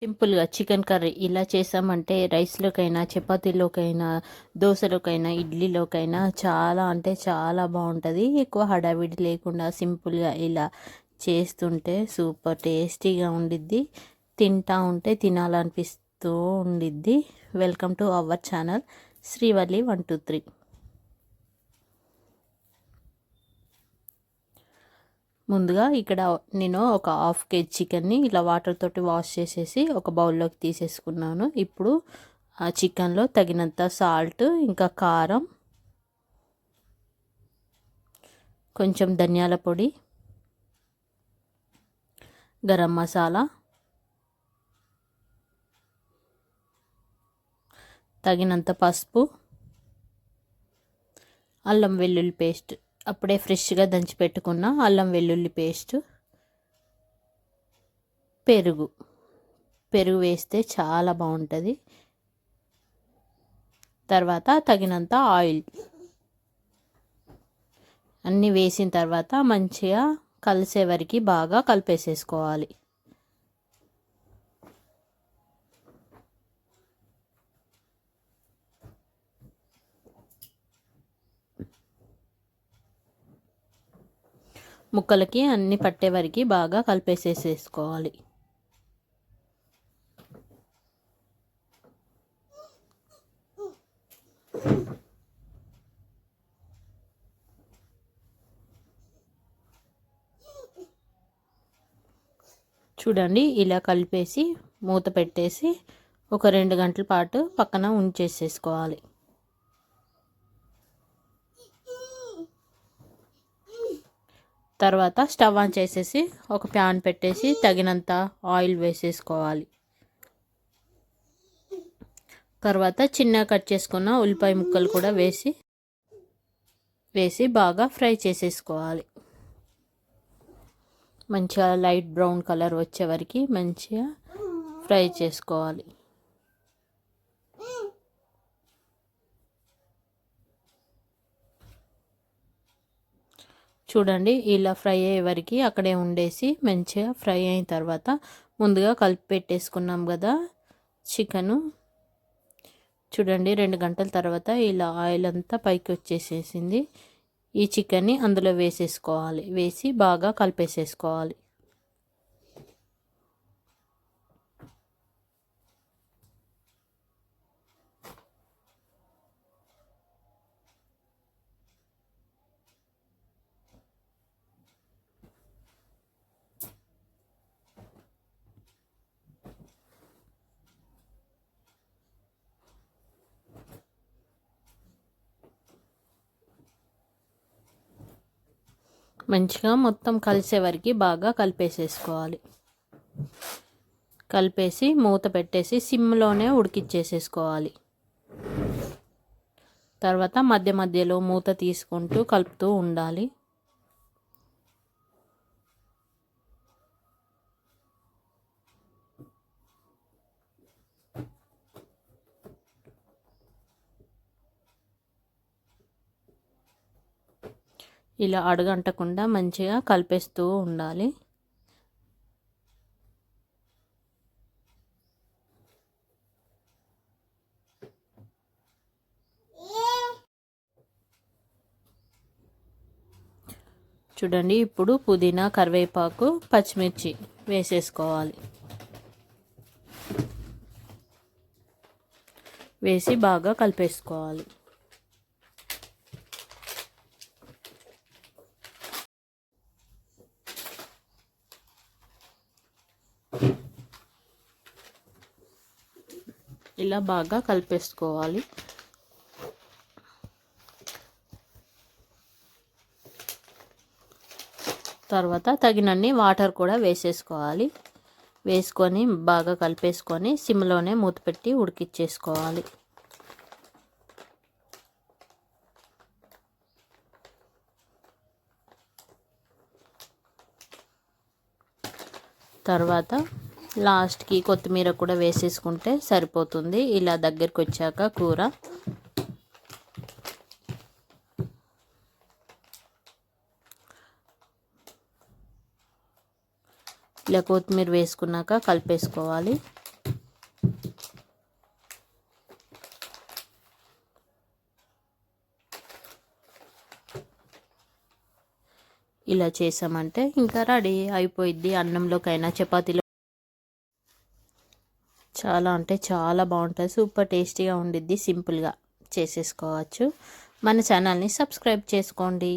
సింపుల్గా chicken curry ఇలా చేసామంటే రైస్లోకైనా చపాతీలోకైనా దోశలోకైనా ఇడ్లీలోకైనా చాలా అంటే చాలా బాగుంటుంది. ఎక్కువ హడావిడి లేకుండా సింపుల్గా ఇలా చేస్తుంటే సూపర్ టేస్టీగా ఉండిద్ది. తింటా ఉంటే తినాలనిపిస్తూ ఉండిద్ది. Welcome to our channel Srivalli 123. ముందుగా ఇక్కడ నేను ఒక హాఫ్ కేజీ చికెన్ని ఇలా వాటర్ తోటి వాష్ చేసేసి ఒక బౌల్లోకి తీసేసుకున్నాను. ఇప్పుడు ఆ చికెన్లో తగినంత సాల్ట్, ఇంకా కారం, కొంచెం ధనియాల పొడి, గరం మసాలా, తగినంత పసుపు, అల్లం వెల్లుల్లి పేస్ట్, అప్పుడే ఫ్రెష్గా దంచి పెట్టుకున్న అల్లం వెల్లుల్లి పేస్ట్, పెరుగు వేస్తే చాలా బాగుంటుంది. తర్వాత తగినంత ఆయిల్ అన్నీ వేసిన తర్వాత మంచిగా కలిసే వరకు బాగా కలిపేసేసుకోవాలి. ముక్కలకి అన్ని పట్టే వరకు బాగా కలిపేసేసుకోవాలి. చూడండి, ఇలా కలిపేసి మూత పెట్టేసి ఒక 2 గంటల పాటు పక్కన ఉంచేసేసుకోవాలి. తర్వాత స్టవ్ ఆన్ చేసేసి ఒక ప్యాన్ పెట్టేసి తగినంత ఆయిల్ వేసేసుకోవాలి. తర్వాత చిన్నగా కట్ చేసుకున్న ఉల్లిపాయ ముక్కలు కూడా వేసి బాగా ఫ్రై చేసేసుకోవాలి. మంచిగా లైట్ బ్రౌన్ కలర్ వచ్చే వరకు మంచిగా ఫ్రై చేసుకోవాలి. చూడండి, ఇలా ఫ్రై అయ్యే వరకు అక్కడే ఉండేసి మంచిగా ఫ్రై అయిన తర్వాత ముందుగా కలిపి పెట్టేసుకున్నాం కదా చికెను. చూడండి, 2 గంటల తర్వాత ఇలా ఆయిల్ అంతా పైకి వచ్చేసేసింది. ఈ చికెన్ని అందులో వేసేసుకోవాలి. వేసి బాగా కలిపేసేసుకోవాలి. మంచిగా మొత్తం కలిసే వరకు బాగా కలిపేసేసుకోవాలి. కలిపేసి మూత పెట్టేసి సిమ్లోనే ఉడికిచ్చేసేసుకోవాలి. తర్వాత మధ్య మధ్యలో మూత తీసుకుంటూ కలుపుతూ ఉండాలి. ఇలా అడుగంటకుండా మంచిగా కలిపేస్తూ ఉండాలి. చూడండి, ఇప్పుడు పుదీనా, కరివేపాకు, పచ్చిమిర్చి వేసేసుకోవాలి. వేసి బాగా కలిపేసుకోవాలి. ఇలా బాగా కలిపేసుకోవాలి. తర్వాత తగినన్ని వాటర్ కూడా వేసేసుకోవాలి. వేసుకొని బాగా కలిపేసుకొని సిమ్లోనే మూత పెట్టి ఉడికిచ్చేసుకోవాలి. తర్వాత లాస్ట్కి కొత్తిమీర కూడా వేసేసుకుంటే సరిపోతుంది. ఇలా దగ్గరికి వచ్చాక కూర ఇలా కొత్తిమీర వేసుకున్నాక కలిపేసుకోవాలి. ఇలా చేసామంటే ఇంకా రెడీ అయిపోయిద్ది. అన్నంలోకైనా చపాతీలో చాలా అంటే చాలా బాగుంటుంది. సూపర్ టేస్టీగా ఉండిద్ది. సింపుల్గా చేసేసుకోవచ్చు. మన ఛానల్ని సబ్స్క్రైబ్ చేసుకోండి.